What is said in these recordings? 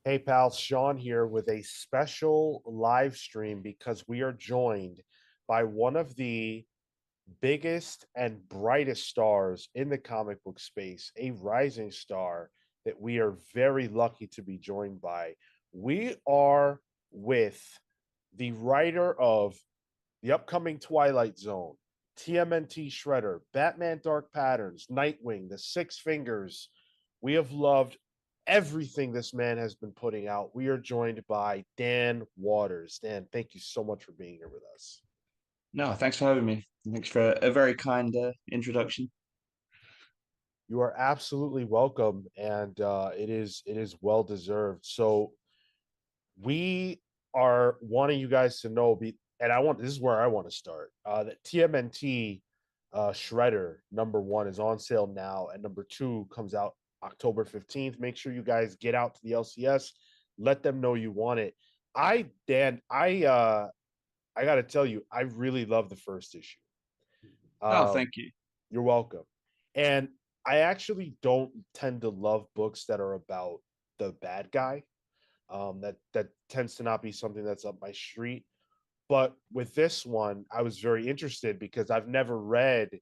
Hey, pal, Sean here with a special live stream because we are joined by one of the biggest and brightest stars in the comic book space, a rising star that we are very lucky to be joined by. We are with the writer of the upcoming Twilight Zone, TMNT Shredder, Batman Dark Patterns, Nightwing, The Six Fingers. We have loved everything this man has been putting out. We are joined by Dan Waters. Dan, thank you so much for being here with us. No, thanks for having me. Thanks for a very kind introduction. You are absolutely welcome, and it is well deserved. So we are wanting you guys to know, and I want this is where I want to start. That TMNT Shredder #1 is on sale now, and #2 comes out October 15th. Make sure you guys get out to the LCS, let them know you want it. Dan, I got to tell you, I really love the first issue. Oh, Um, thank you. you're welcome. And I actually don't tend to love books that are about the bad guy. That tends to not be something that's up my street. But with this one, I was very interested because I've never read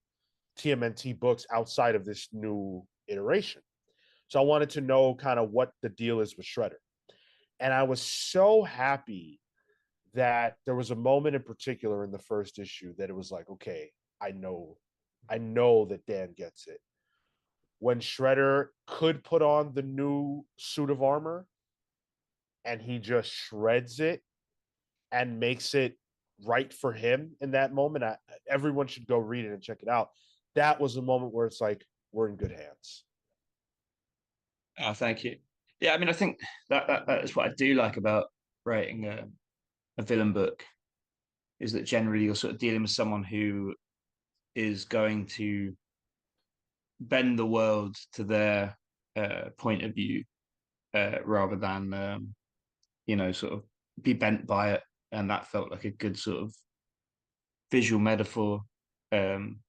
TMNT books outside of this new iteration. So I wanted to know kind of what the deal is with Shredder. And I was so happy that there was a moment in particular in the first issue that it was like, okay, I know, I know that Dan gets it. When Shredder could put on the new suit of armor and he just shreds it and makes it right for him in that moment. Everyone should go read it and check it out. That was a moment where it's like we're in good hands. Oh, thank you. Yeah, I mean, I think that is what I do like about writing a villain book is that generally you're sort of dealing with someone who is going to bend the world to their point of view rather than sort of be bent by it. And that felt like a good sort of visual metaphor um,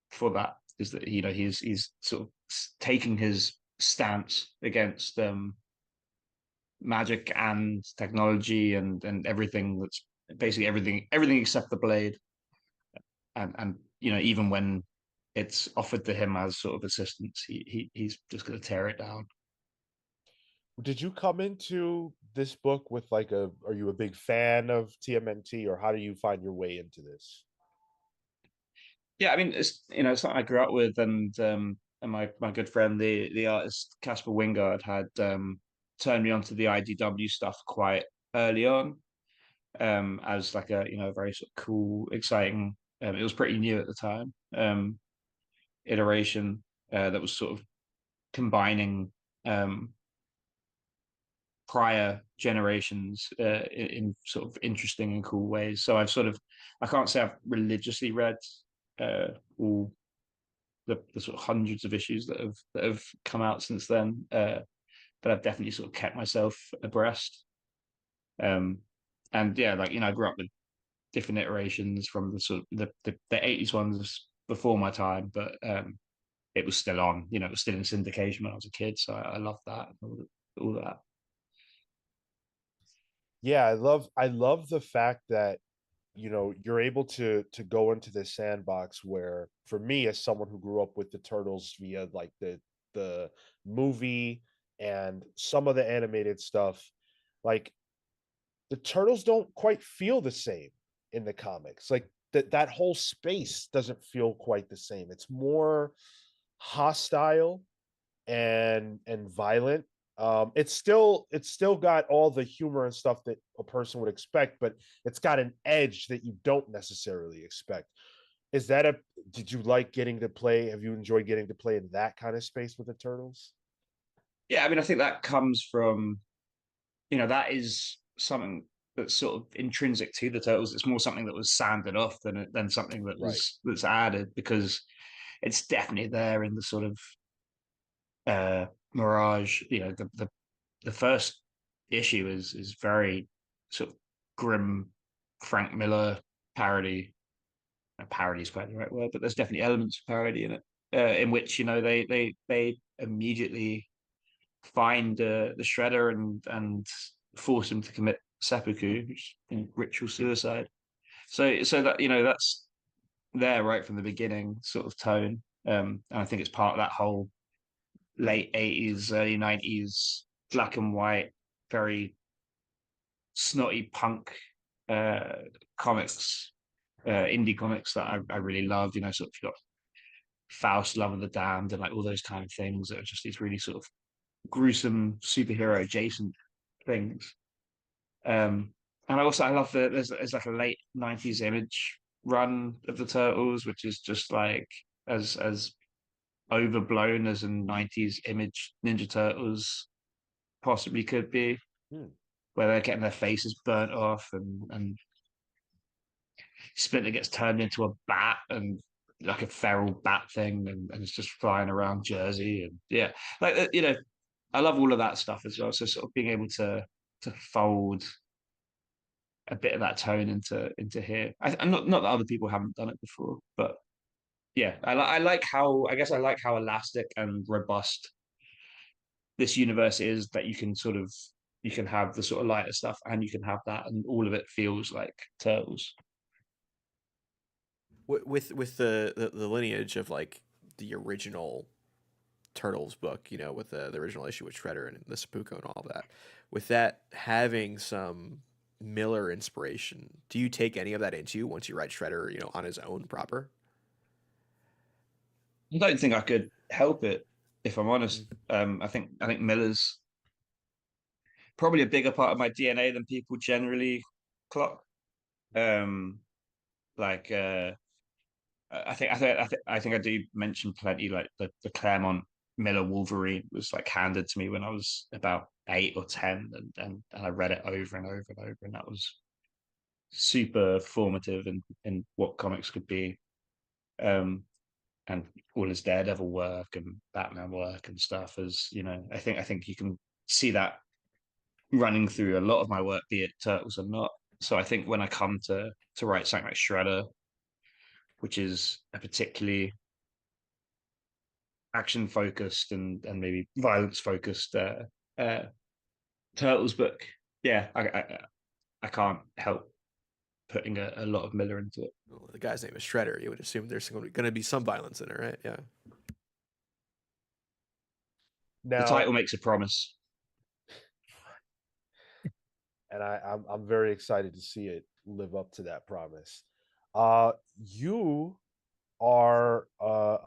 for that is that he's sort of taking his stance against magic and technology and everything that's basically everything except the blade and even when it's offered to him as sort of assistance he's just going to tear it down. Did you come into this book with like a? Are you a big fan of TMNT, or how do you find your way into this? Yeah, I mean it's something I grew up with and my good friend the artist Casper Wingard had turned me onto the IDW stuff quite early on as like a very sort of cool, exciting. It was pretty new at the time. Iteration that was sort of combining prior generations in sort of interesting and cool ways. So I can't say I've religiously read all the sort of hundreds of issues that have come out since then, but I've definitely sort of kept myself abreast. Um, and yeah, like I grew up with different iterations from the sort of the 80s ones before my time, but it was still on, it was still in syndication when I was a kid. So I loved that, all that. Yeah, I love the fact that you're able to go into this sandbox where, for me, as someone who grew up with the turtles via like the movie and some of the animated stuff, like the turtles don't quite feel the same in the comics. Like that whole space doesn't feel quite the same. It's more hostile and violent. It's still got all the humor and stuff that a person would expect, but it's got an edge that you don't necessarily expect. Is that a Did you like getting to play? Have you enjoyed getting to play in that kind of space with the turtles? Yeah, I mean, I think that comes from, that is something that's sort of intrinsic to the turtles. It's more something that was sanded off than something Right. that's added because it's definitely there in the sort of Mirage. The first issue is very sort of grim Frank Miller parody. Parody is quite the right word, but there's definitely elements of parody in it, in which they immediately find the Shredder and force him to commit seppuku, which is ritual suicide. So that that's there right from the beginning, sort of tone. And I think it's part of that whole late 80s, early 90s, black and white, very snotty punk uh, comics, indie comics that I really love. Sort of got Faust, Love of the Damned, and like all those kind of things that are just these really sort of gruesome superhero adjacent things. Um, and I love that there's like a late 90s image run of the Turtles, which is just like as overblown as a 90s image Ninja Turtles possibly could be, Hmm. where they're getting their faces burnt off and Splinter gets turned into a bat and like a feral bat thing and it's just flying around Jersey and yeah, like I love all of that stuff as well. So sort of being able to fold a bit of that tone into here. I'm not that other people haven't done it before, but yeah, I like how I like how elastic and robust this universe is that you can have the sort of lighter stuff and you can have that and all of it feels like Turtles. With the lineage of like the original Turtles book, with the original issue with Shredder and the Seppuku and all that, with that having some Miller inspiration, do you take any of that into you once you write Shredder, on his own proper? I don't think I could help it if I'm honest. Mm. I think Miller's probably a bigger part of my DNA than people generally clock. Um, like I think I do mention plenty like the Claremont Miller Wolverine was like handed to me when I was about 8 or 10, and I read it over and over and over, and that was super formative in what comics could be. Um, and all his Daredevil work and Batman work and stuff, as I think you can see that running through a lot of my work, be it Turtles or not. So I think when I come to write something like Shredder, which is a particularly action focused and maybe violence focused uh, Turtles book, yeah, I can't help putting a lot of Miller into it. Well, the guy's name is Shredder. You would assume there's going to be some violence in it, right? Yeah. The Now, title makes a promise. and I'm very excited to see it live up to that promise. You are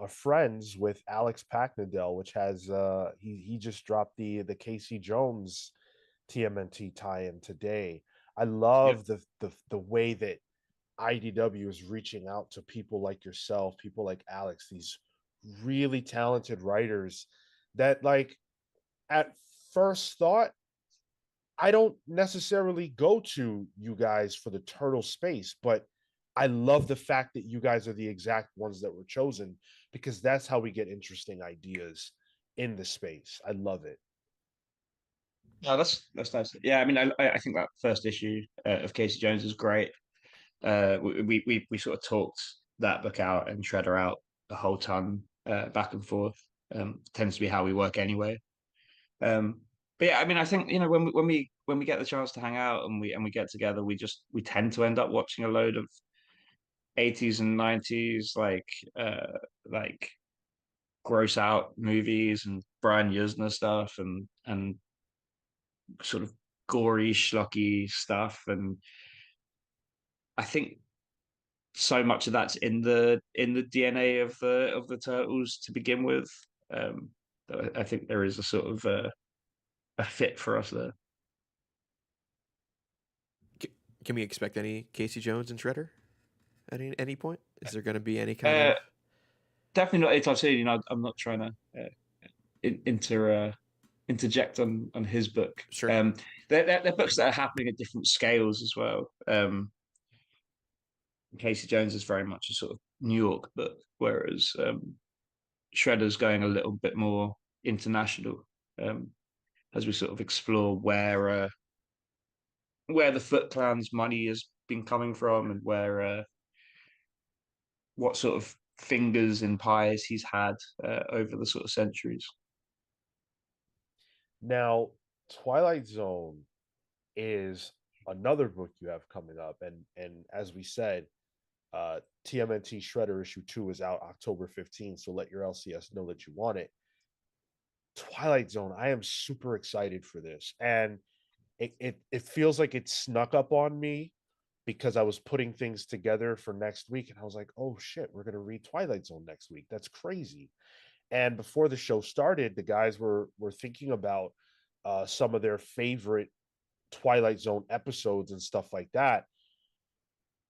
friends with Alex Packnadell, which has he just dropped the Casey Jones TMNT tie-in today. I Yep. love the way that IDW is reaching out to people like yourself, people like Alex, these really talented writers that like at first thought I don't necessarily go to you guys for the turtle space, but I love the fact that you guys are the exact ones that were chosen because that's how we get interesting ideas in the space. I love it. No, that's nice. Yeah, I mean, I think that first issue of Casey Jones is great. We sort of talked that book out and Shredder out a whole ton back and forth. Tends to be how we work anyway. Um, but yeah, I mean, I think when we get the chance to hang out and we get together, we tend to end up watching a load of 80s and 90s like gross out movies and Brian Yuzna stuff and sort of gory schlocky stuff, and I think so much of that's in the DNA of the Turtles to begin with. Um, I think there is a sort of a fit for us there. Can we expect any Casey Jones and Shredder at any point? Is there going to be any kind Uh, of Definitely not anytime soon. I'm not trying to interject on his book. sure? They're books that are happening at different scales as well. Casey Jones is very much a sort of New York book, whereas Shredder's going a little bit more international, um, as we sort of explore where the Foot Clan's money has been coming from and where what sort of fingers in pies he's had over the sort of centuries. Now, Twilight Zone is another book you have coming up, and as we said, TMNT Shredder issue 2 is out October 15th, so let your LCS know that you want it. Twilight Zone, I am super excited for this, and it feels like it snuck up on me because I was putting things together for next week, and I was like, oh shit, we're gonna read Twilight Zone next week. That's crazy. And before the show started, the guys were thinking about some of their favorite Twilight Zone episodes and stuff like that.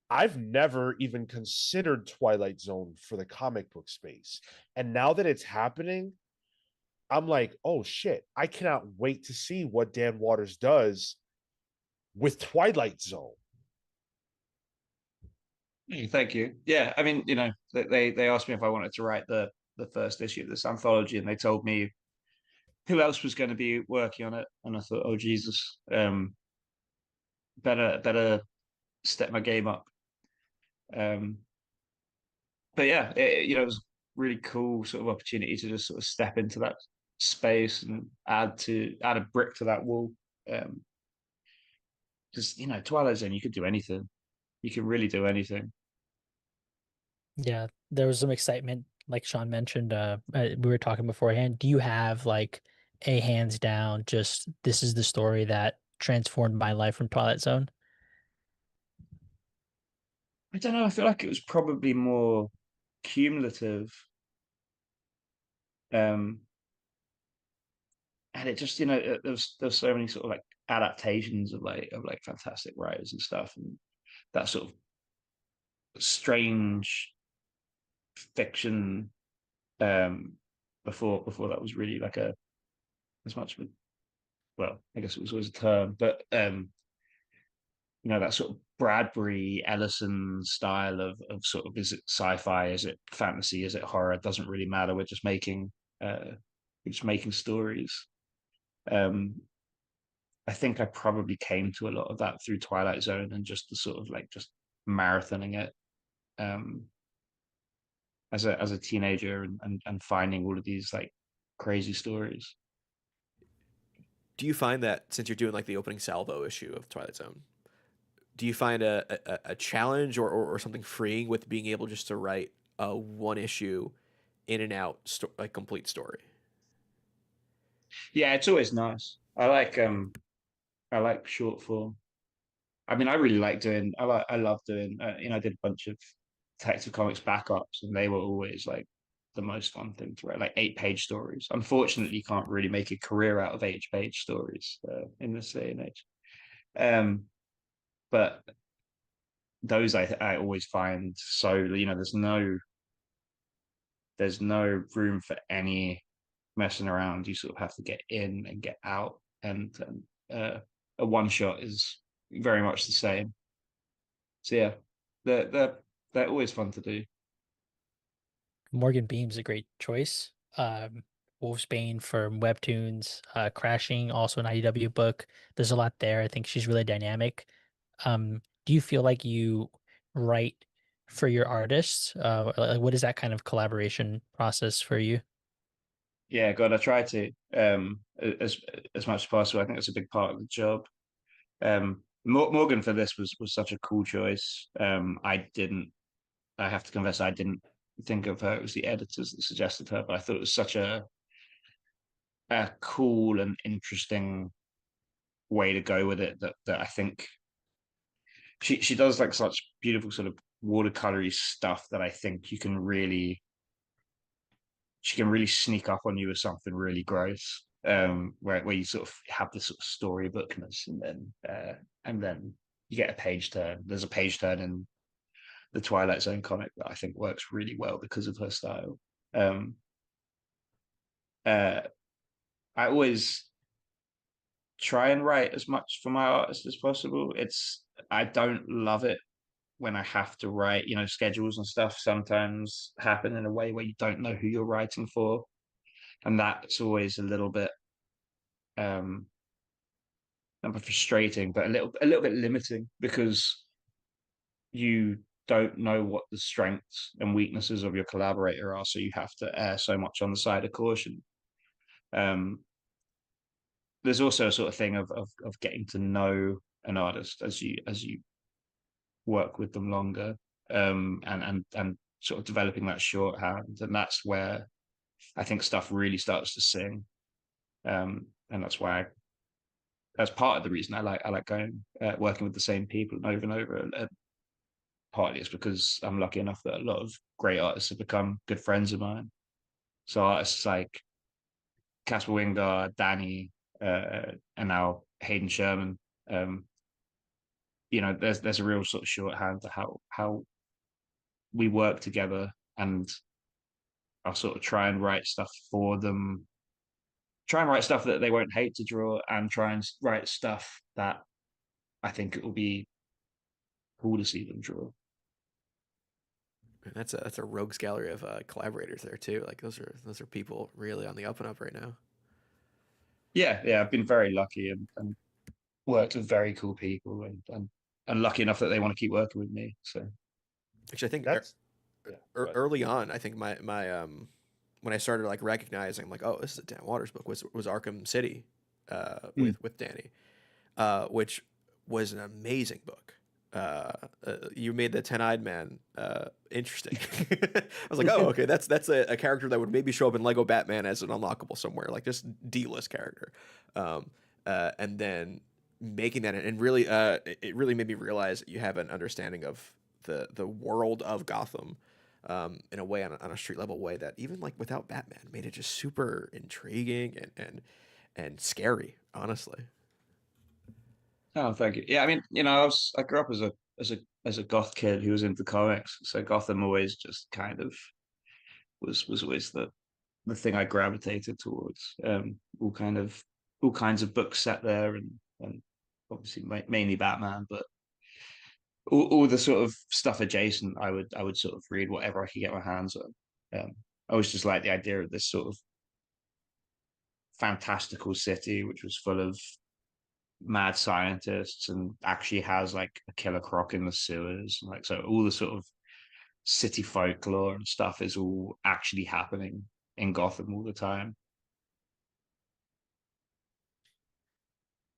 I've never even considered Twilight Zone for the comic book space. And now that it's happening, I'm like, oh shit, I cannot wait to see what Dan Waters does with Twilight Zone. Thank you. Yeah, I mean, they asked me if I wanted to write the first issue of this anthology, and they told me who else was going to be working on it, and I thought, oh Jesus, better step my game up. But yeah, it was really cool sort of opportunity to just sort of step into that space and add a brick to that wall. Just Twilight Zone, you could do anything. You can really do anything. Yeah, there was some excitement, like Sean mentioned. We were talking beforehand. Do you have like a hands down, just this is the story that transformed my life from Twilight Zone? I don't know. I feel like it was probably more cumulative. Um, and it just there's so many sort of like adaptations of like fantastic writers and stuff, and that sort of strange fiction before that was really like a as much of a, well, I guess it was always a term, but that sort of Bradbury Ellison style of sort of, is it sci-fi, is it fantasy, is it horror, it doesn't really matter, we're just making stories. I think I probably came to a lot of that through Twilight Zone and just the sort of like just marathoning it um as a teenager, and finding all of these like crazy stories. Do you find that since you're doing like the opening salvo issue of Twilight Zone, do you find a challenge or something freeing with being able just to write a one issue in and out like complete story? Yeah, it's always nice. I like short form. I mean, I really like doing. I love doing. I did a bunch of Detective Comics backups, and they were always like the most fun thing to write, like 8-page stories. Unfortunately, you can't really make a career out of 8-page stories in this day and age. Um, but those I always find so there's no room for any messing around. You sort of have to get in and get out, and a one shot is very much the same. So yeah, they're always fun to do. Morgan Beam's a great choice. Wolfsbane from Webtoons, Crashing, also an IDW book. There's a lot there. I think she's really dynamic. Do you feel like you write for your artists? Like, what is that kind of collaboration process for you? Yeah, God, I try to as much as possible. I think that's a big part of the job. Morgan for this was such a cool choice. I have to confess, I didn't think of her. It was the editors that suggested her, but I thought it was such a cool and interesting way to go with it, that I think she does like such beautiful sort of watercolory stuff that I think she can really sneak up on you with something really gross, where you sort of have this sort of storybookness, and then you get a page turn. There's a page turn in the Twilight Zone comic that I think works really well because of her style. Um, uh, I always try and write as much for my artists as possible. I don't love it when I have to write. Schedules and stuff sometimes happen in a way where you don't know who you're writing for, and that's always a little bit not frustrating, but a little bit limiting, because you don't know what the strengths and weaknesses of your collaborator are, so you have to err so much on the side of caution. Um, there's also a sort of thing of getting to know an artist as you work with them longer, and sort of developing that shorthand, and that's where I think stuff really starts to sing. And that's why that's part of the reason I like going working with the same people over and over. And partly it's because I'm lucky enough that a lot of great artists have become good friends of mine. So artists like Casper Wingard, Danny, and now Hayden Sherman. There's a real sort of shorthand to how we work together, and I'll sort of try and write stuff for them, try and write stuff that they won't hate to draw, and try and write stuff that I think it will be cool to see them draw. And that's a rogues gallery of collaborators there too. Like those are people really on the up and up right now. Yeah, I've been very lucky and worked with very cool people, and lucky enough that they want to keep working with me. So actually, I think That's early on, I think my when I started like recognizing like, oh, this is a Dan Waters book, was Arkham City with Danny, which was an amazing book. You made the 10-eyed man interesting. I was like, oh, okay, that's a character that would maybe show up in Lego Batman as an unlockable somewhere, like just D-list character. And then making that, and really, it really made me realize that you have an understanding of the world of Gotham in a way, on a street level way, that even like without Batman made it just super intriguing and scary, honestly. Oh, thank you. Yeah, I mean, I grew up as a goth kid who was into comics, so Gotham always just kind of was always the thing I gravitated towards. All kinds of books set there, and obviously mainly Batman, but all the sort of stuff adjacent, I would sort of read whatever I could get my hands on. I always just like the idea of this sort of fantastical city, which was full of mad scientists and actually has like a killer croc in the sewers. Like, so all the sort of city folklore and stuff is all actually happening in Gotham all the time.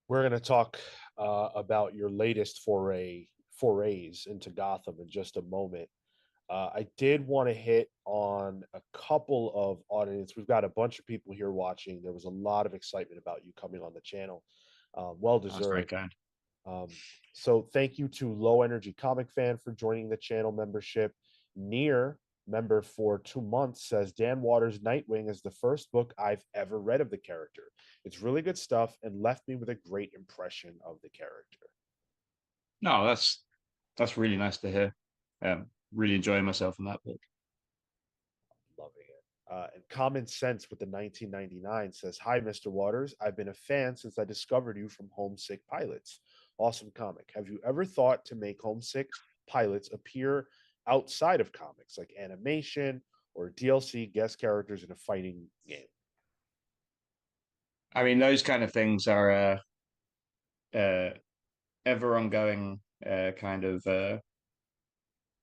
We're going to talk about your latest forays into Gotham in just a moment. I did want to hit on a couple of audience. We've got a bunch of people here watching. There was a lot of excitement about you coming on the channel. Well That's very deserved. kind. So thank you to Low Energy Comic Fan for joining the channel membership. Near member for 2 months says Dan Waters' Nightwing is the first book I've ever read of the character. It's really good stuff and left me with a great impression of the character. No, that's really nice to hear. Really enjoying myself in that book. Loving it. And Common Sense with the 1999 says, "Hi, Mr. Waters. I've been a fan since I discovered you from Homesick Pilots. Awesome comic. Have you ever thought to make Homesick Pilots appear outside of comics, like animation or DLC guest characters in a fighting game?" I mean, those kind of things are ever ongoing kind of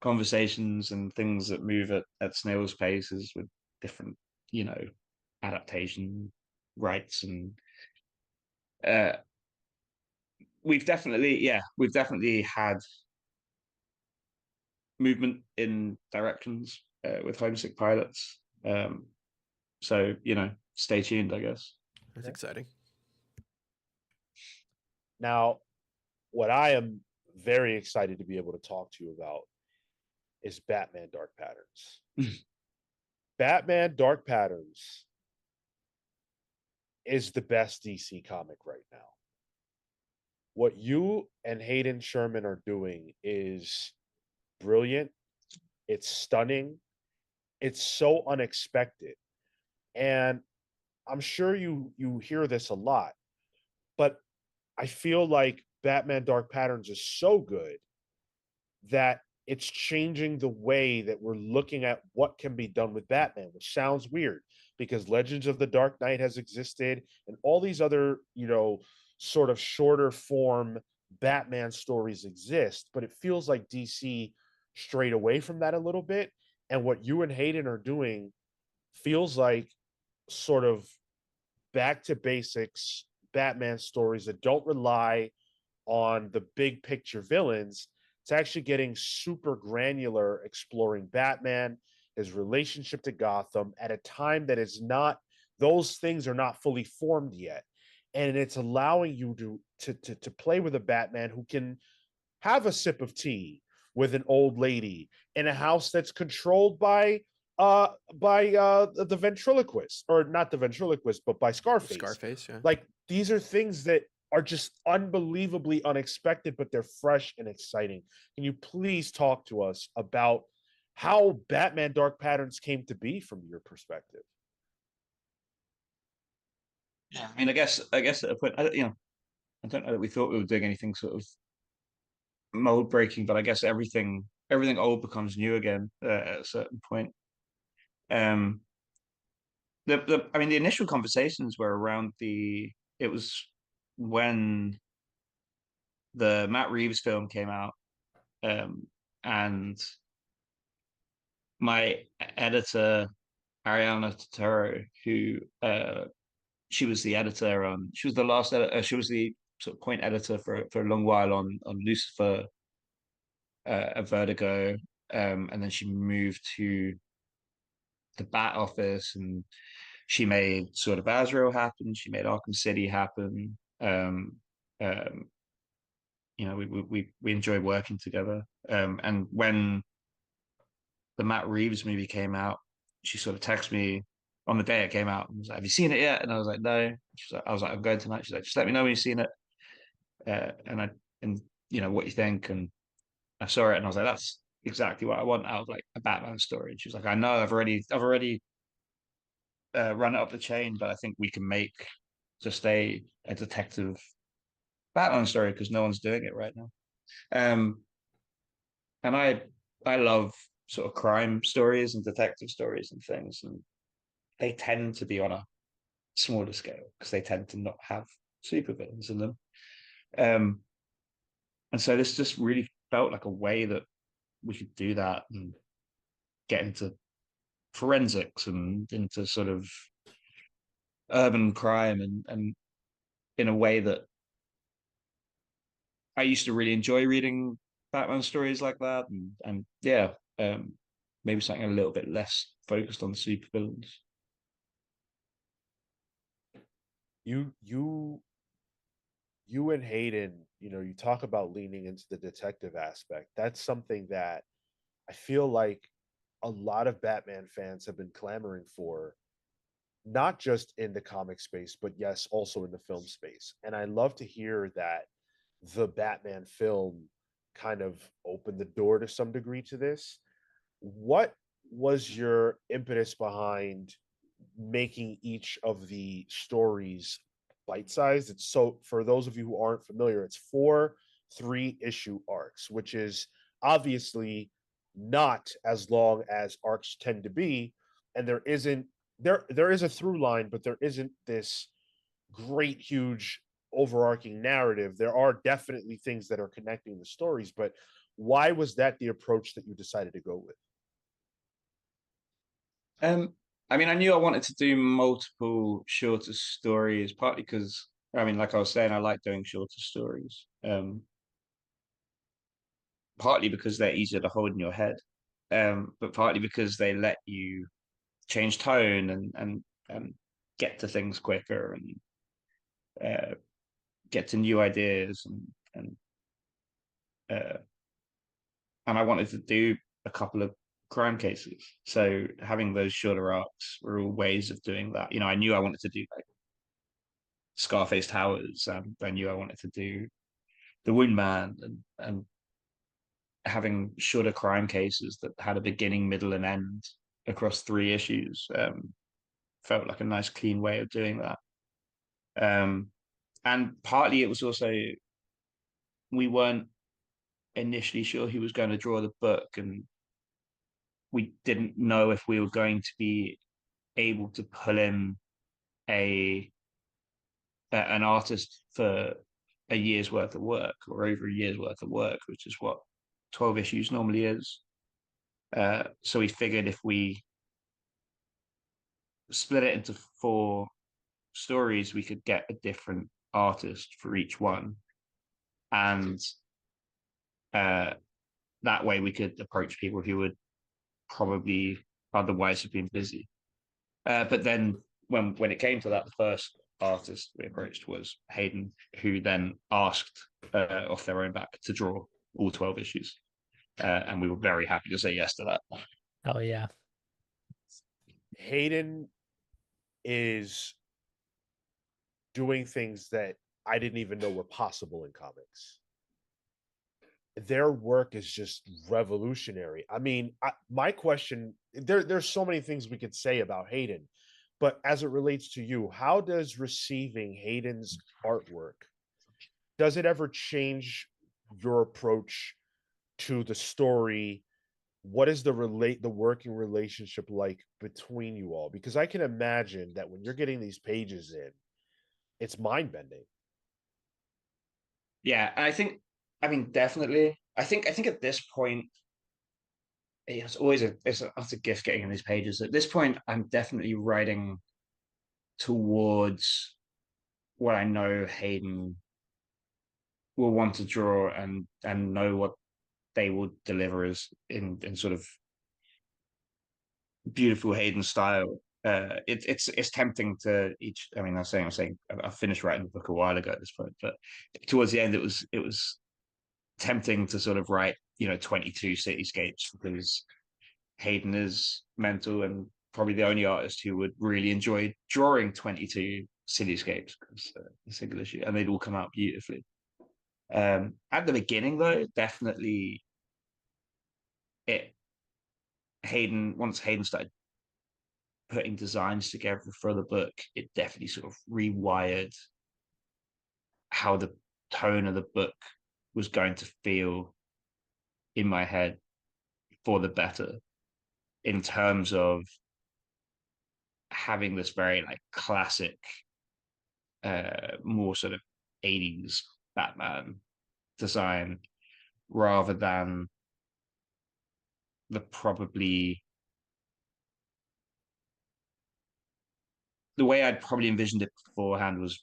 conversations and things that move at snail's paces with different, adaptation rights, and uh, we've definitely had movement in directions with Homesick Pilots. So stay tuned, I guess. That's exciting. Now, what I am very excited to be able to talk to you about is Batman Dark Patterns. Batman Dark Patterns is the best DC comic right now. What you and Hayden Sherman are doing is brilliant. It's stunning. It's so unexpected. And I'm sure you hear this a lot, but I feel like Batman Dark Patterns is so good that it's changing the way that we're looking at what can be done with Batman, which sounds weird because Legends of the Dark Knight has existed and all these other, sort of shorter form Batman stories exist, but it feels like DC strayed away from that a little bit. And what you and Hayden are doing feels like sort of back to basics Batman stories that don't rely on the big picture villains. It's actually getting super granular, exploring Batman, his relationship to Gotham at a time that is not, those things are not fully formed yet. And it's allowing you to play with a Batman who can have a sip of tea with an old lady in a house that's controlled by the ventriloquist, or not the ventriloquist, but by Scarface. Scarface, yeah. Like, these are things that are just unbelievably unexpected, but they're fresh and exciting. Can you please talk to us about how Batman Dark Patterns came to be from your perspective? Yeah, I mean, I guess at a point, I don't know that we thought we were doing anything sort of mold breaking, but I guess everything old becomes new again at a certain point. Um, I mean, the initial conversations were around it was when the Matt Reeves film came out, and my editor Ariana Totoro, who she was the editor on, she was the last editor, she was the sort of point editor for a long while on Lucifer, at Vertigo, and then she moved to the Bat Office, and she made Sword of Azrael happen. She made Arkham City happen. Um, we enjoy working together. And when the Matt Reeves movie came out, she sort of texted me on the day it came out and was like, "Have you seen it yet?" And I was like, "No." I was like, "I'm going tonight." She's like, "Just let me know when you've seen it." And what you think. And I saw it and I was like, "That's exactly what I want out of like a Batman story." And she was like, "I know, I've already run it up the chain, but I think we can make just a detective Batman story because no one's doing it right now." Um, and I love sort of crime stories and detective stories and things, and they tend to be on a smaller scale because they tend to not have supervillains in them. Um, and so this just really felt like a way that we could do that and get into forensics and into sort of urban crime, and in a way that I used to really enjoy reading Batman stories like that, and yeah, maybe something a little bit less focused on supervillains. You and Hayden, you talk about leaning into the detective aspect. That's something that I feel like a lot of Batman fans have been clamoring for, not just in the comic space, but yes, also in the film space. And I love to hear that the Batman film kind of opened the door to some degree to this. What was your impetus behind making each of the stories bite-sized? It's, so for those of you who aren't familiar, it's 4 3-issue arcs, which is obviously not as long as arcs tend to be, and there is a through line, but there isn't this great huge overarching narrative. There are definitely things that are connecting the stories, but why was that the approach that you decided to go with? I mean, I knew I wanted to do multiple shorter stories, partly because, I mean, like I was saying, I like doing shorter stories. Partly because they're easier to hold in your head, but partly because they let you change tone and get to things quicker, and get to new ideas, uh, and I wanted to do a couple of crime cases. So having those shorter arcs were all ways of doing that. I knew I wanted to do like Scarface Towers, and I knew I wanted to do The Wound Man, and having shorter crime cases that had a beginning, middle, and end across 3 issues felt like a nice, clean way of doing that. And partly it was also, we weren't initially sure he was going to draw the book, and we didn't know if we were going to be able to pull in an artist for a year's worth of work, or over a year's worth of work, which is what 12 issues normally is. So we figured if we split it into 4 stories, we could get a different artist for each one, and that way we could approach people who would probably otherwise have been busy. But then when it came to that, the first artist we approached was Hayden, who then asked off their own back to draw all 12 issues. And we were very happy to say yes to that. Oh yeah. Hayden is doing things that I didn't even know were possible in comics. Their work is just revolutionary. I mean, my question, there's so many things we could say about Hayden, but as it relates to you, how does receiving Hayden's artwork, does it ever change your approach to the story? What is the working relationship like between you all? Because I can imagine that when you're getting these pages in, it's mind bending. Yeah, I mean, definitely. I think at this point, it's always it's a gift getting in these pages. At this point, I'm definitely writing towards what I know Hayden will want to draw and know what they will deliver as in sort of beautiful Hayden style. It's tempting to each. I mean, I'm saying I finished writing the book a while ago at this point, but towards the end, it was tempting to sort of write 22 cityscapes, because Hayden is mental and probably the only artist who would really enjoy drawing 22 cityscapes, because a single issue, and they'd all come out beautifully. At the beginning, though, definitely it once Hayden started putting designs together for the book, it definitely sort of rewired how the tone of the book was going to feel in my head for the better, in terms of having this very like classic, more sort of 80s Batman design, rather than the way I'd probably envisioned it beforehand was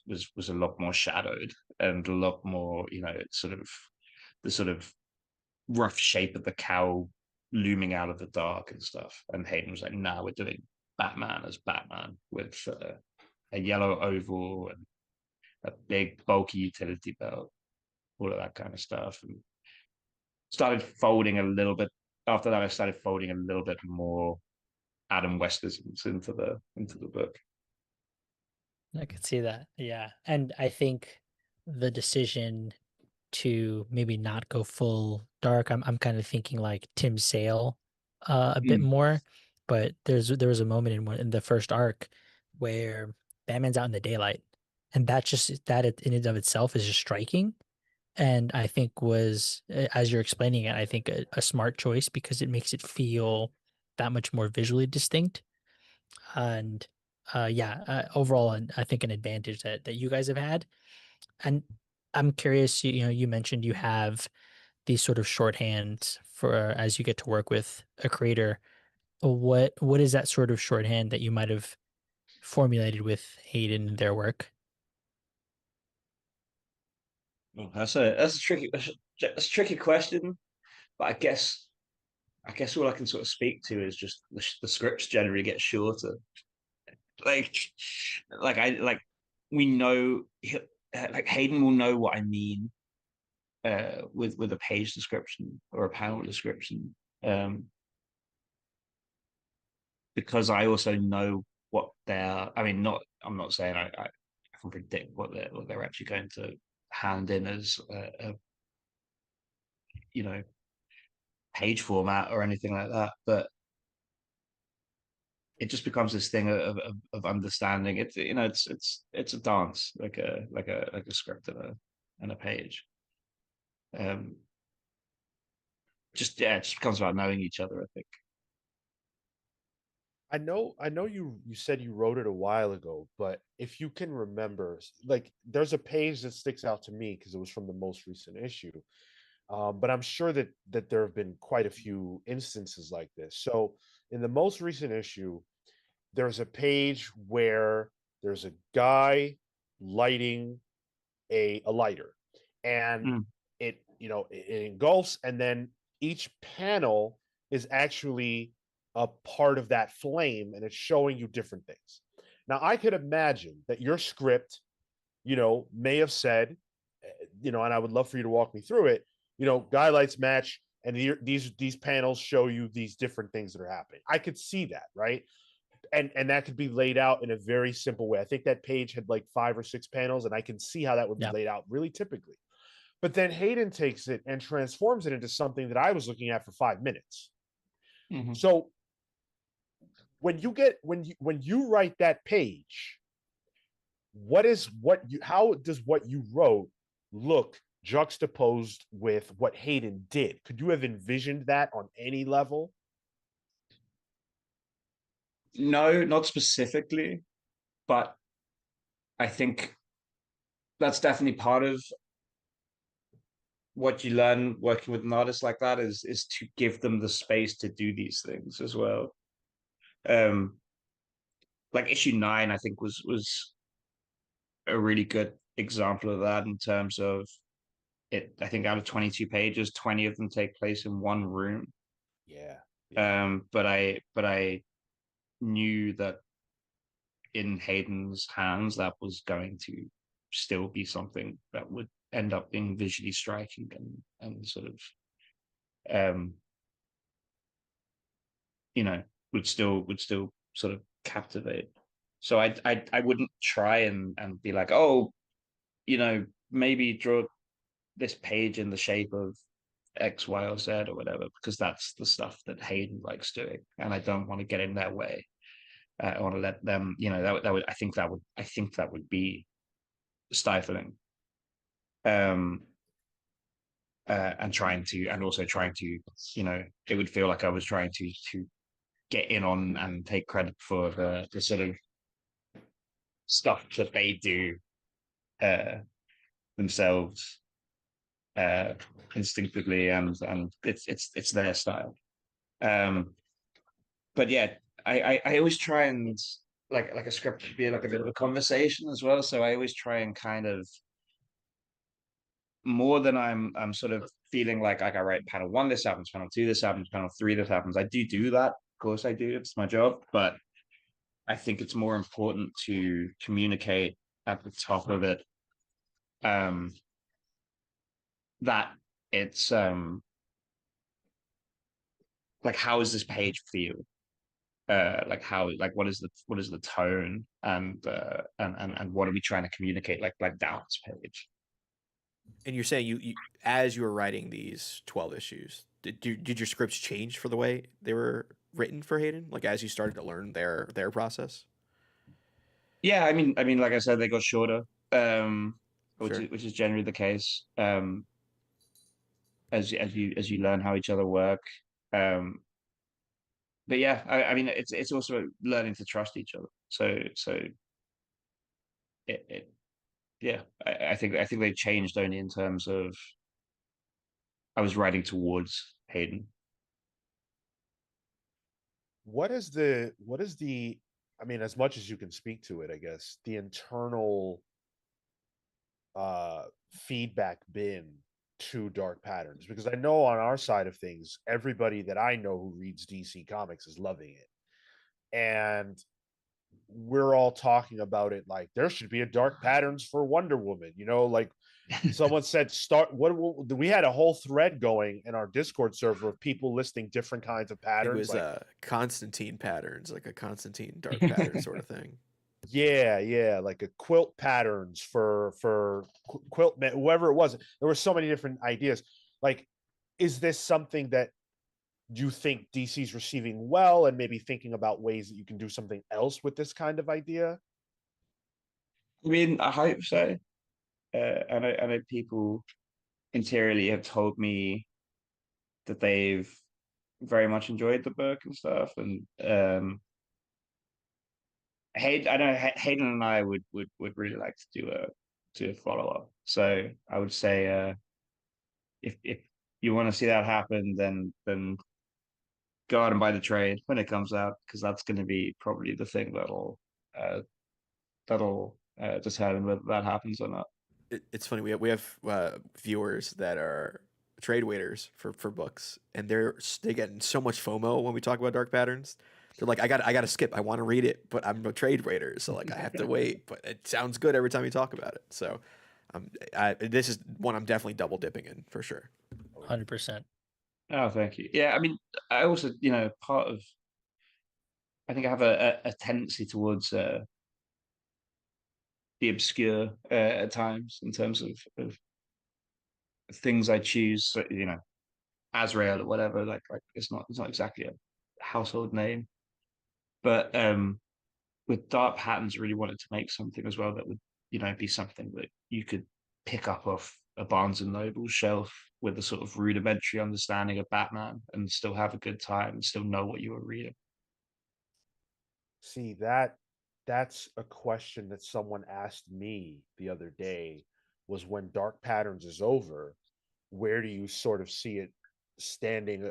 a lot more shadowed and a lot more, it's sort of the sort of rough shape of the cowl looming out of the dark and stuff. And Hayden was like, "Nah, we're doing Batman as Batman with a yellow oval and a big bulky utility belt, all of that kind of stuff." And started folding a little bit. After that, I started folding a little bit more Adam Westisms into the book. I could see that. Yeah. And I think the decision to maybe not go full dark, I'm kind of thinking like Tim Sale a bit more. But there was a moment in the first arc where Batman's out in the daylight. And that in and of itself is just striking. And I think was, as you're explaining it, I think a smart choice, because it makes it feel that much more visually distinct. And yeah, overall, I think an advantage that you guys have had. And I'm curious, you mentioned you have these sort of shorthands for as you get to work with a creator. What is that sort of shorthand that you might have formulated with Hayden and their work? Well, that's a tricky question, but I guess all I can sort of speak to is just the scripts generally get shorter. Like, we know, like Hayden will know what I mean with a page description or a panel description, because I also know what they're. I mean, I'm not saying I can predict what they're actually going to hand in as a page format or anything like that, but it just becomes this thing of understanding. It's a dance, like a script and a page. It just becomes about knowing each other, I think. I know you said you wrote it a while ago, but if you can remember, like there's a page that sticks out to me because it was from the most recent issue. But I'm sure that there have been quite a few instances like this. So in the most recent issue, there's a page where there's a guy lighting a lighter, and it it engulfs, and then each panel is actually a part of that flame, and it's showing you different things. Now, I could imagine that your script, may have said, and I would love for you to walk me through it. Guy lights match, and these panels show you these different things that are happening. I could see that, right? And that could be laid out in a very simple way. I think that page had like 5 or 6 panels, and I can see how that would be laid out really typically. But then Hayden takes it and transforms it into something that I was looking at for 5 minutes. Mm-hmm. So when you write that page, how does what you wrote look juxtaposed with what Hayden did? Could you have envisioned that on any level? No, not specifically, but I think that's definitely part of what you learn working with an artist like that is to give them the space to do these things as well. Like issue 9, I think was a really good example of that in terms of it. I think out of 22 pages, 20 of them take place in one room. Yeah. But I knew that in Hayden's hands, that was going to still be something that would end up being visually striking and sort of would still sort of captivate. So I wouldn't try and be like, oh, maybe draw this page in the shape of X, Y, or Z or whatever, because that's the stuff that Hayden likes doing, and I don't want to get in their way. I want to let them, that would I think that would be stifling. And also trying to, it would feel like I was trying to get in on and take credit for the sort of stuff that they do themselves instinctively, and it's their style. But yeah, I always try and like a script should be like a bit of a conversation as well. So I always try and kind of, more than I'm sort of feeling like I write panel 1, this happens, panel 2, this happens, panel 3, this happens. I do that. Of course I do. It's my job. But I think it's more important to communicate at the top of it that it's like, how does this page feel? Like what is the tone, and what are we trying to communicate, like down this page? And you're saying you as you were writing these 12 issues, did your scripts change for the way they were written for Hayden? Like as you started to learn their process? Yeah, I mean, like I said, they got shorter, Sure. which is generally the case. As you learn how each other work. But yeah, I mean, it's also learning to trust each other. So it yeah, I think they changed only in terms of I was writing towards Hayden. What is the I mean, as much as you can speak to it, I guess, the internal feedback been to Dark Patterns? Because I know on our side of things, everybody that I know who reads DC Comics is loving it. And we're all talking about it like there should be a Dark Patterns for Wonder Woman, like someone said we had a whole thread going in our Discord server of people listing different kinds of patterns. It was like Constantine patterns, like a Constantine dark pattern sort of thing. Yeah, like a quilt patterns for quilt, whoever it was. There were so many different ideas. Like, is this something that you think DC's receiving well, and maybe thinking about ways that you can do something else with this kind of idea? I mean, I hope so. I know people interiorly have told me that they've very much enjoyed the book and stuff, and I know Hayden and I would really like to do a follow up. So I would say, if you want to see that happen, then go out and buy the trade when it comes out, because that's going to be probably the thing that'll determine whether that happens or not. It's funny. We have viewers that are trade waiters for books, and they get so much FOMO when we talk about Dark Patterns. They're like, I got to skip. I want to read it, but I'm a trade waiter, so like I have to wait. But it sounds good every time you talk about it. So, this is one I'm definitely double dipping in for sure. 100%. Oh, thank you. Yeah, I mean, I also, part of, I think I have a tendency towards the obscure at times in terms of things I choose. So, Azrael or whatever. Like it's not exactly a household name, but with Dark Patterns, I really wanted to make something as well that would be something that you could pick up off a Barnes and Noble shelf with a sort of rudimentary understanding of Batman and still have a good time and still know what you were reading. See, that's a question that someone asked me the other day, was when Dark Patterns is over, where do you sort of see it standing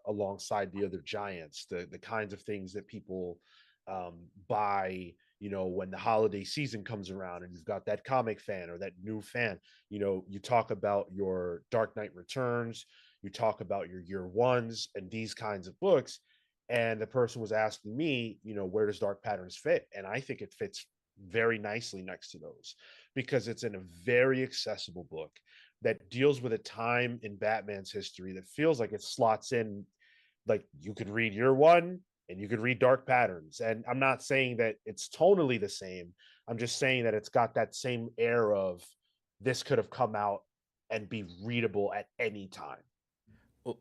alongside the other giants, the kinds of things that people buy, when the holiday season comes around and you've got that comic fan or that new fan. You talk about your Dark Knight Returns, you talk about your year ones and these kinds of books, and the person was asking me, where does Dark Patterns fit? And I think it fits very nicely next to those, because it's in a very accessible book that deals with a time in Batman's history that feels like it slots in. Like, you could read year one and you could read Dark Patterns. And I'm not saying that it's tonally the same. I'm just saying that it's got that same air of, this could have come out and be readable at any time. Well,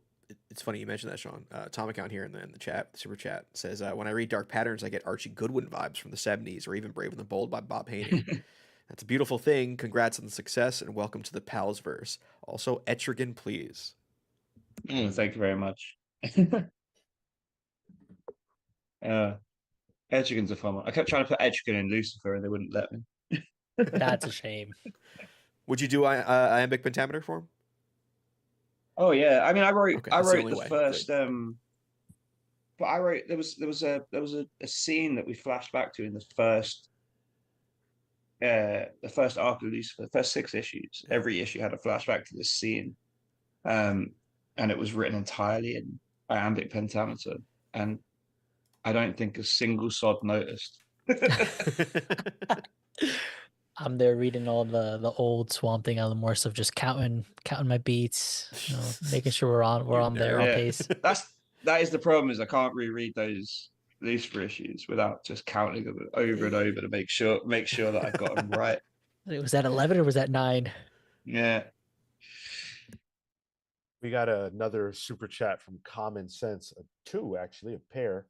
it's funny you mentioned that, Sean. Tom account here in the chat, the super chat, says, when I read Dark Patterns, I get Archie Goodwin vibes from the 70s, or even Brave and the Bold by Bob Haney. That's a beautiful thing. Congrats on the success, and welcome to the Palsverse. Also, Etrigan, please. Thank you very much. Etrigan's a fun one. I kept trying to put Etrigan in Lucifer, and they wouldn't let me. That's a shame. Would you do iambic pentameter for him? Oh yeah, I mean, I wrote the way. first. But I wrote there was a scene that we flashed back to in the first arc of Lucifer, the first 6 issues. Every issue had a flashback to this scene, and it was written entirely in iambic pentameter, and I don't think a single sod noticed. I'm there reading all the old Swamp Thing Alan Moore stuff, just counting my beats, making sure we're on there on pace. That is the problem, is I can't reread those Lucifer issues without just counting them over and over to make sure that I've got them right. Was that 11 or was that 9? Yeah. We got another super chat from Common Sense, 2 actually, a pair.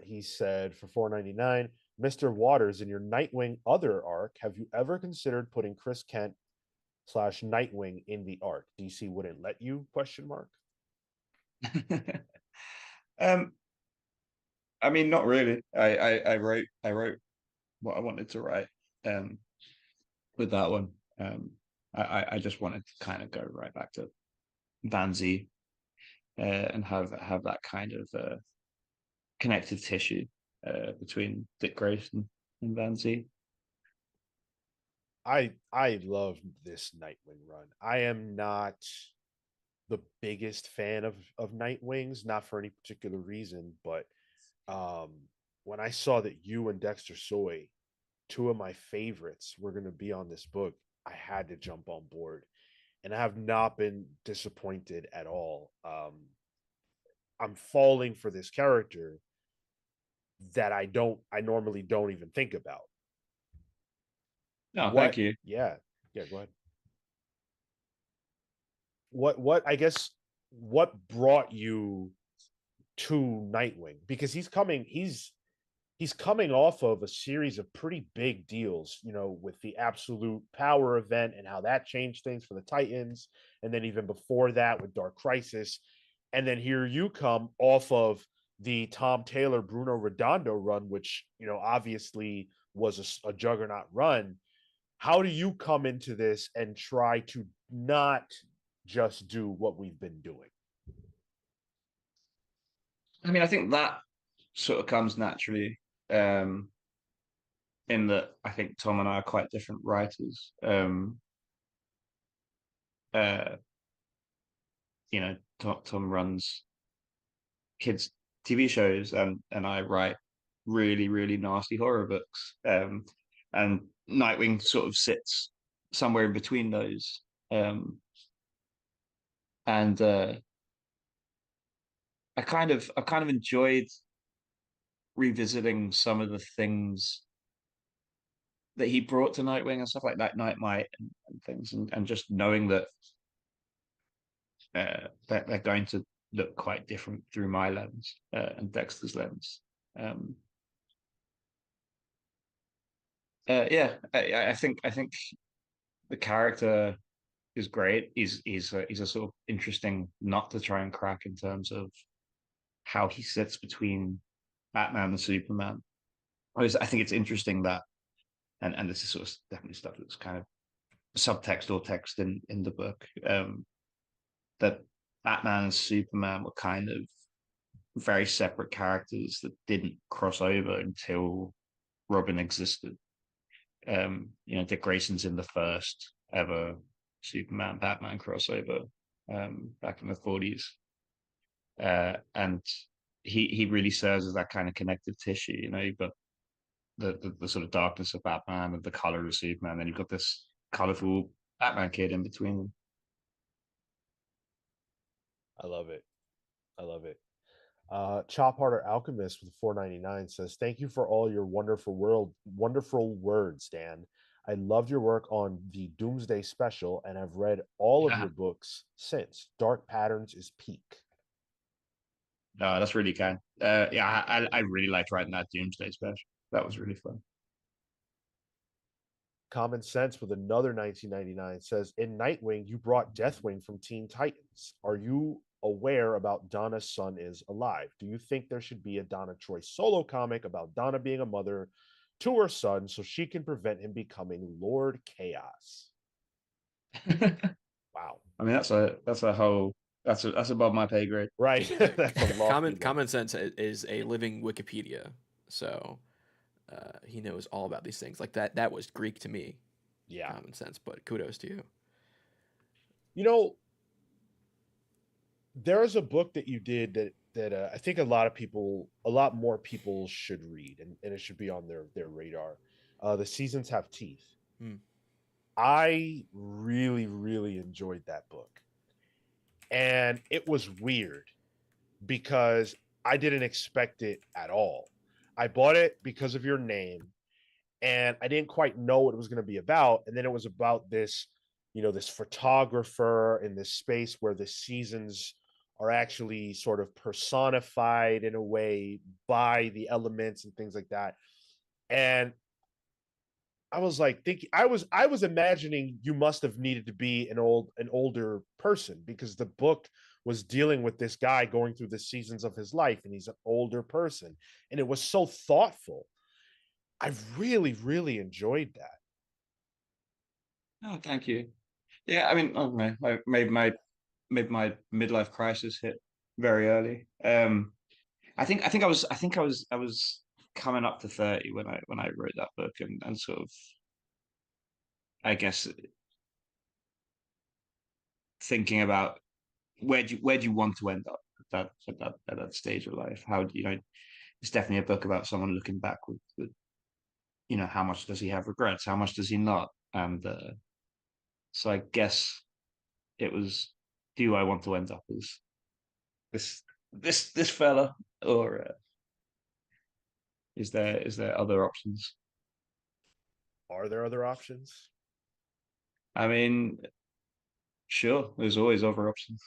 He said, for $4.99, Mr. Waters, in your Nightwing other arc, have you ever considered putting Chris Kent / Nightwing in the arc? DC wouldn't let you? ? I mean, not really. I wrote what I wanted to write with that one. I just wanted to kind of go right back to Vanzi and have that kind of connective tissue between Dick Grayson and Vanzi. I love this Nightwing run. I am not the biggest fan of Nightwings, not for any particular reason, but when I saw that you and Dexter Soy, 2 of my favorites, were going to be on this book, I had to jump on board, and I have not been disappointed at all. I'm falling for this character that I normally don't even think about. No, thank you. Yeah, go ahead. What I guess, what brought you to Nightwing? Because he's coming off of a series of pretty big deals, with the Absolute Power event and how that changed things for the Titans, and then even before that with Dark Crisis, and then here you come off of the Tom Taylor Bruno Redondo run, which obviously was a juggernaut run. How do you come into this and try to not just do what we've been doing? I mean, I think that sort of comes naturally. in that I think Tom and I are quite different writers. Uh, Tom runs kids TV shows, and I write really, really nasty horror books. And Nightwing sort of sits somewhere in between those. And I kind of enjoyed revisiting some of the things that he brought to Nightwing and stuff like that, Night Might and things, and just knowing that that they're going to look quite different through my lens and Dexter's lens. Yeah, I think the character is great. He's a sort of interesting nut to try and crack in terms of how he sits between Batman and Superman. I think it's interesting that, and this is sort of definitely stuff that's kind of subtext or text in the book, that Batman and Superman were kind of very separate characters that didn't cross over until Robin existed. Dick Grayson's in the first ever Superman Batman crossover back in the 40s. And he really serves as that kind of connective tissue. You've got the sort of darkness of Batman and the color of Superman, then you've got this colorful Batman kid in between them. I love it. I love it. Chop Harder Alchemist with 4.99 says, "Thank you for all your wonderful words, Dan. I loved your work on the Doomsday Special, and I've read all of your books since. Dark Patterns is peak." No, that's really kind. Yeah, I really liked writing that Doomsday Special. That was really fun. Common Sense with another 19.99 says, "In Nightwing, you brought Deathwing from Teen Titans. Are you aware about Donna's son is alive? Do you think there should be a Donna Troy solo comic about Donna being a mother to her son so she can prevent him becoming Lord Chaos?" Wow. I mean, that's above my pay grade. Right. That's a Common Sense is a living Wikipedia, so he knows all about these things. Like that was Greek to me. Yeah. Common Sense, but kudos to you. There's a book that you did that I think a lot more people should read, and it should be on their radar. The Seasons Have Teeth. I really, really enjoyed that book. And it was weird because I didn't expect it at all. I bought it because of your name, and I didn't quite know what it was going to be about. And then it was about this, this photographer in this space where the seasons are actually sort of personified in a way by the elements and things like that. And I was like thinking, I was imagining you must have needed to be an older person, because the book was dealing with this guy going through the seasons of his life, and he's an older person, and it was so thoughtful. I really, really enjoyed that. Oh, thank you. Yeah, I mean, I don't know. My midlife crisis hit very early. I think I was coming up to 30 when I wrote that book, and sort of, I guess, thinking about where do you want to end up at that stage of life. How do it's definitely a book about someone looking back with how much does he have regrets, how much does he not, and so I guess it was, do I want to end up as this fella, or is there other options? Are there other options? I mean, sure, there's always other options.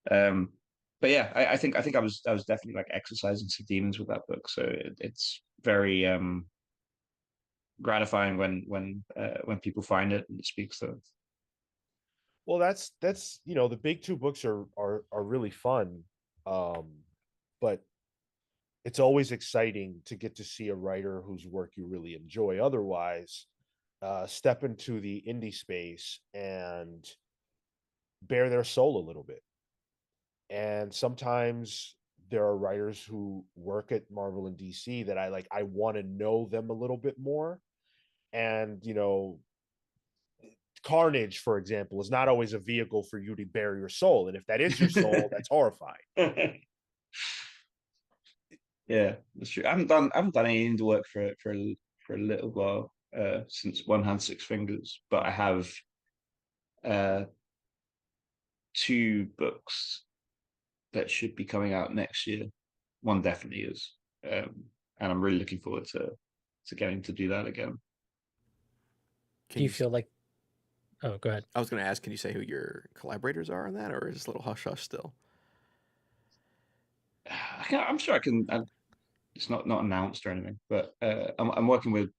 But yeah, I think I was definitely like exercising some demons with that book. So it's very gratifying when people find it and it speaks to them. Well, that's the big two books are really fun, but it's always exciting to get to see a writer whose work you really enjoy. Otherwise, step into the indie space and bare their soul a little bit. And sometimes there are writers who work at Marvel and DC that I want to know them a little bit more. And, Carnage, for example, is not always a vehicle for you to bare your soul. And if that is your soul, that's horrifying. Yeah, that's true. I haven't done any indie work for a little while, since One Hand Six Fingers, but I have uh 2 books that should be coming out next year. One definitely is. And I'm really looking forward to getting to do that again. Do you feel like? Oh, go ahead. I was going to ask, can you say who your collaborators are on that, or is this a little hush hush still? I'm sure I can. It's not announced or anything, but I'm working with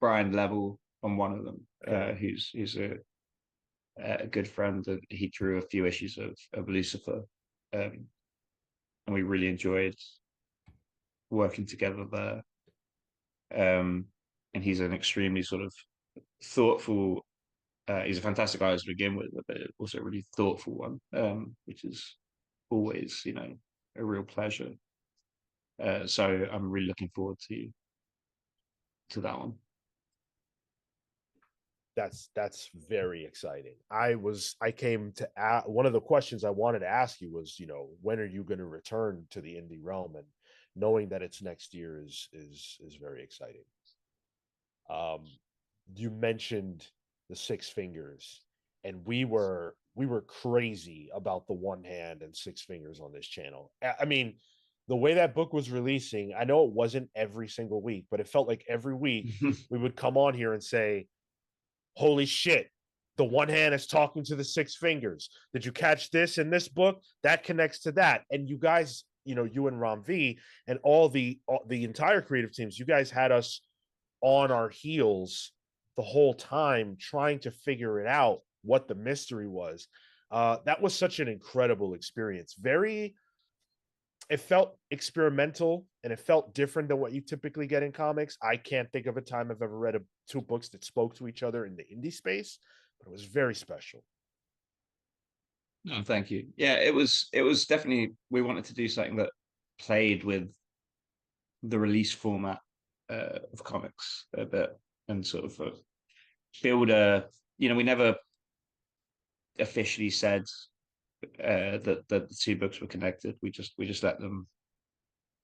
Brian Level on one of them, who's a good friend, and he drew a few issues of Lucifer, and we really enjoyed working together there. And he's an extremely sort of thoughtful. He's a fantastic artist to begin with, but also a really thoughtful one, which is always, a real pleasure. So I'm really looking forward to that one. That's very exciting. I came to one of the questions I wanted to ask you was, when are you going to return to the indie realm? And knowing that it's next year is very exciting. You mentioned the Six Fingers, and we were crazy about the One Hand and Six Fingers on this channel. I mean, the way that book was releasing, I know it wasn't every single week, but it felt like every week we would come on here and say, holy shit, the One Hand is talking to the Six Fingers. Did you catch this in this book? That connects to that. And you guys, you and Ram V and all the entire creative teams, you guys had us on our heels the whole time trying to figure it out, what the mystery was. That was such an incredible experience. It felt experimental and it felt different than what you typically get in comics. I can't think of a time I've ever read 2 books that spoke to each other in the indie space, but it was very special. No, thank you. Yeah, it was definitely, we wanted to do something that played with the release format of comics a bit, and sort of build we never officially said that the 2 books were connected. We just let them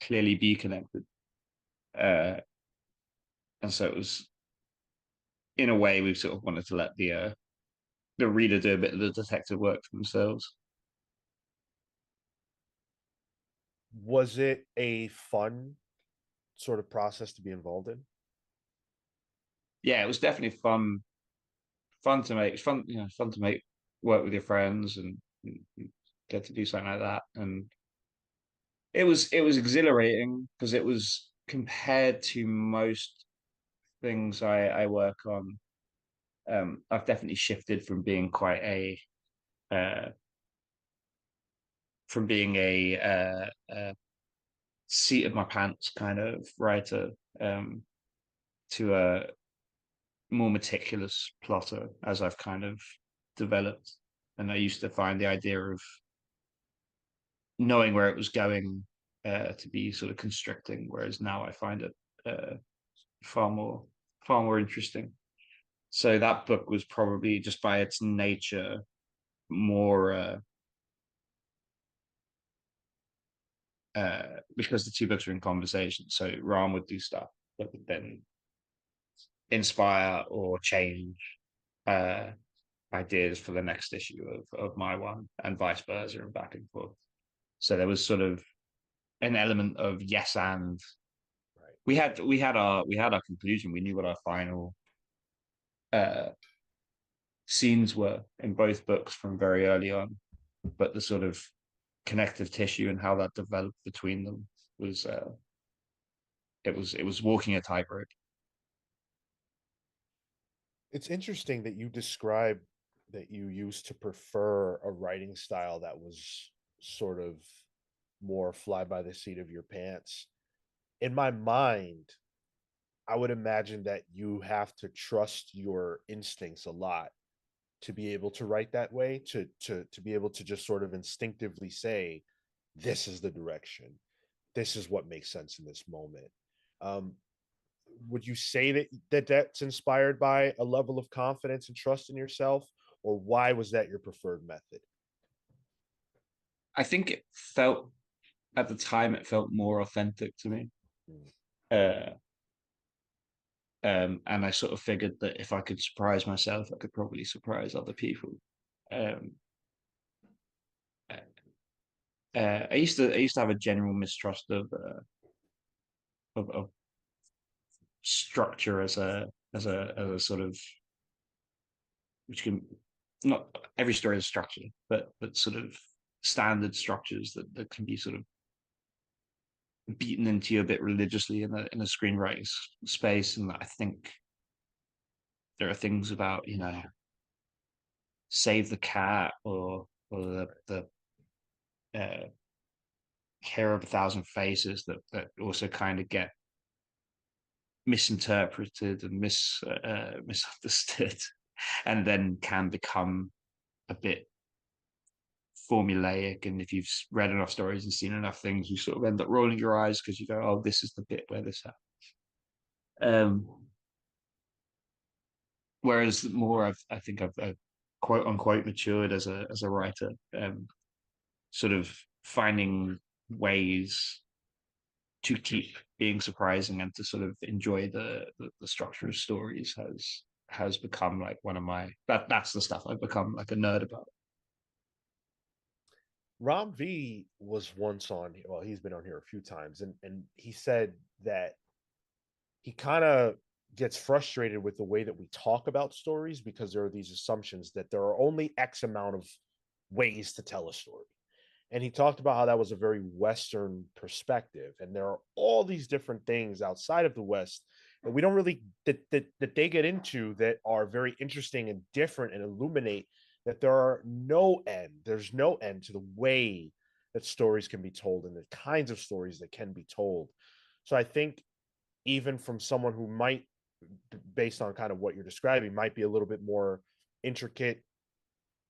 clearly be connected, and so it was, in a way, we sort of wanted to let the reader do a bit of the detective work for themselves. Was it a fun sort of process to be involved in? Yeah, it was definitely fun to make. It's fun to make, work with your friends, and get to do something like that. And it was exhilarating, because it was, compared to most things I work on. I've definitely shifted from being quite a uh, seat of my pants kind of writer, to a more meticulous plotter as I've kind of developed. And I used to find the idea of knowing where it was going to be sort of constricting, whereas now I find it far more interesting. So that book was probably, just by its nature, more because the 2 books were in conversation. So Ram would do stuff that would then inspire or change ideas for the next issue of my one, and vice versa, and back and forth. So there was sort of an element of yes and. Right. We had our conclusion. We knew what our final scenes were in both books from very early on, but the sort of connective tissue and how that developed between them was it was walking a tightrope. It's interesting that you describe that you used to prefer a writing style that was sort of more fly by the seat of your pants. In my mind, I would imagine that you have to trust your instincts a lot to be able to write that way, to be able to just sort of instinctively say, this is the direction. This is what makes sense in this moment. Um, would you say that's inspired by a level of confidence and trust in yourself, or why was that your preferred method? I think it felt at the time it felt more authentic to me. Mm. Uh, and I sort of figured that if I could surprise myself, I could probably surprise other people. Um, I used to have a general mistrust of structure as a sort of, which can, not every story is structure, but sort of standard structures that can be sort of beaten into you a bit religiously in a screenwriting space. And I think there are things about, save the cat, or the Hair of a Thousand Faces that also kind of get misinterpreted and misunderstood, and then can become a bit formulaic. And if you've read enough stories and seen enough things, you sort of end up rolling your eyes because you go, "Oh, this is the bit where this happens." Whereas more, I think I've quote unquote matured as a writer, sort of finding ways to keep being surprising and to sort of enjoy the structure of stories has become like one of my that's the stuff I've become like a nerd about. Rom V was once on. Well, he's been on here a few times, and he said that he kind of gets frustrated with the way that we talk about stories because there are these assumptions that there are only X amount of ways to tell a story. And he talked about how that was a very Western perspective, and there are all these different things outside of the West that we don't really that they get into that are very interesting and different and illuminate that there's no end to the way that stories can be told and the kinds of stories that can be told. So I think even from someone who might, based on kind of what you're describing, might be a little bit more intricate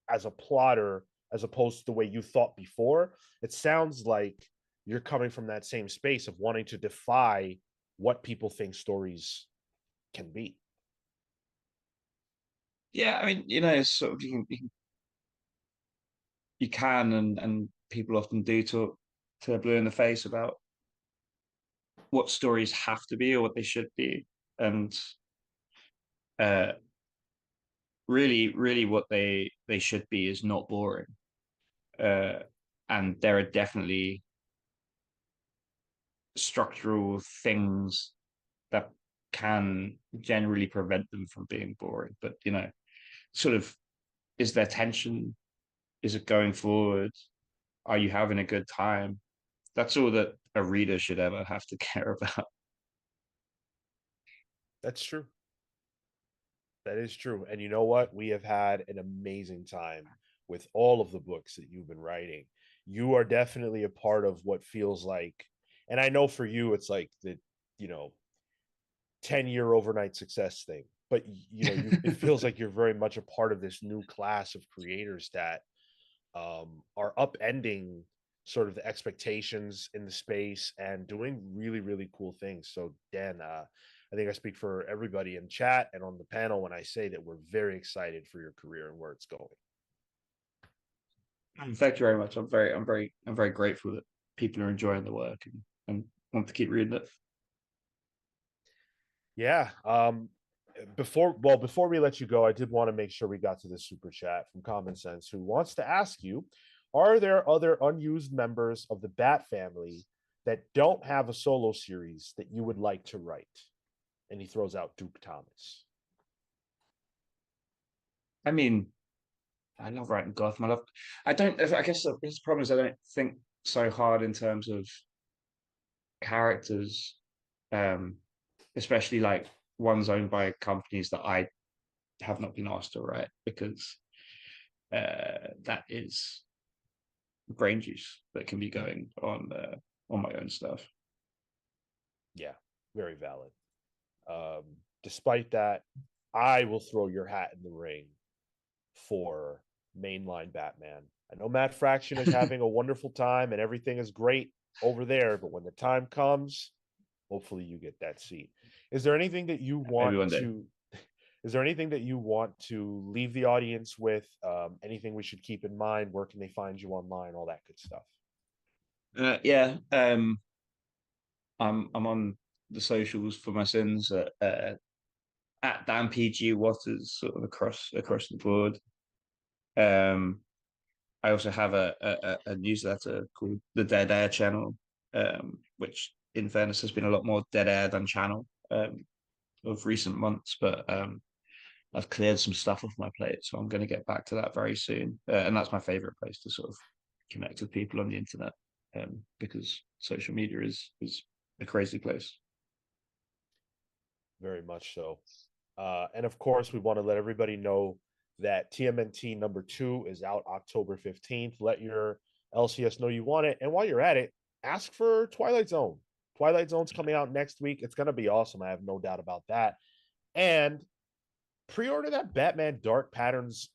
as a plotter as opposed to the way you thought before, it sounds like you're coming from that same space of wanting to defy what people think stories can be. Yeah, I mean, sort of you can and people often do talk to blue in the face about what stories have to be or what they should be, and uh, really what they should be is not boring. Uh, and there are definitely structural things that can generally prevent them from being boring. But sort of, is there tension? Is it going forward? Are you having a good time? That's all that a reader should ever have to care about. That's true. That is true. And you know what? We have had an amazing time with all of the books that you've been writing. You are definitely a part of what feels like, and I know for you, it's like the, you know, 10-year overnight success thing. But it feels like you're very much a part of this new class of creators that are upending sort of the expectations in the space and doing really, really cool things. So, Dan, I think I speak for everybody in chat and on the panel when I say that we're very excited for your career and where it's going. Thank you very much. I'm very grateful that people are enjoying the work and want to keep reading it. Yeah. Before we let you go, I did want to make sure we got to the super chat from Common Sense, who wants to ask you, are there other unused members of the Bat family that don't have a solo series that you would like to write? And he throws out Duke Thomas. I mean, I love writing Gotham. I don't. I guess the problem is I don't think so hard in terms of characters, um, especially like ones owned by companies that I have not been asked to write, because that is brain juice that can be going on my own stuff. Yeah, very valid. Despite that, I will throw your hat in the ring for mainline Batman. I know Matt Fraction is having a wonderful time and everything is great over there, but when the time comes, hopefully you get that seat. Is there anything that you Maybe want one day. to is there anything that you want to leave the audience with? Anything we should keep in mind? Where can they find you online? All that good stuff. Yeah, I'm on the socials for my sins at Dan PG Waters, sort of across the board. I also have a newsletter called the Dead Air Channel, which, in fairness, has been a lot more dead air than channel of recent months. But I've cleared some stuff off my plate, so I'm going to get back to that very soon. And that's my favorite place to sort of connect with people on the internet, because social media is a crazy place. Very much so. And of course, we want to let everybody know that TMNT #2 is out October 15th. Let your LCS know you want it. And while you're at it, ask for Twilight Zone. Twilight Zone's coming out next week. It's going to be awesome. I have no doubt about that. And pre-order that Batman Dark Patterns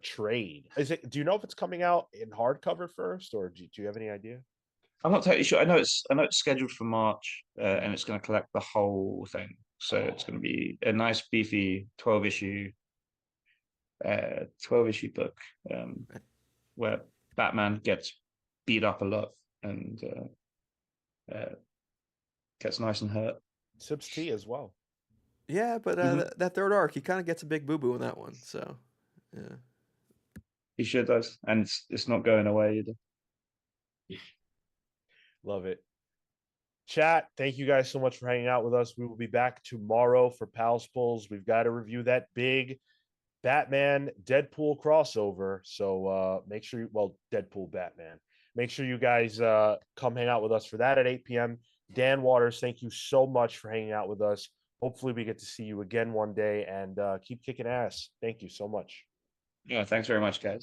trade. Do you know if it's coming out in hardcover first, or do you have any idea? I'm not totally sure. I know it's scheduled for March, and it's going to collect the whole thing. So it's going to be a nice beefy 12 issue book, where Batman gets beat up a lot and gets nice and hurt. Sips tea as well. Yeah, but that third arc, he kind of gets a big boo-boo in that one. So, yeah. He sure does. And it's not going away either. Love it. Chat, thank you guys so much for hanging out with us. We will be back tomorrow for Pals Pulls. We've got to review that big Batman Deadpool crossover. So make sure Deadpool Batman. Make sure you guys come hang out with us for that at 8 p.m. Dan Waters, thank you so much for hanging out with us. Hopefully we get to see you again one day, and keep kicking ass. Thank you so much. Yeah, thanks very much, guys.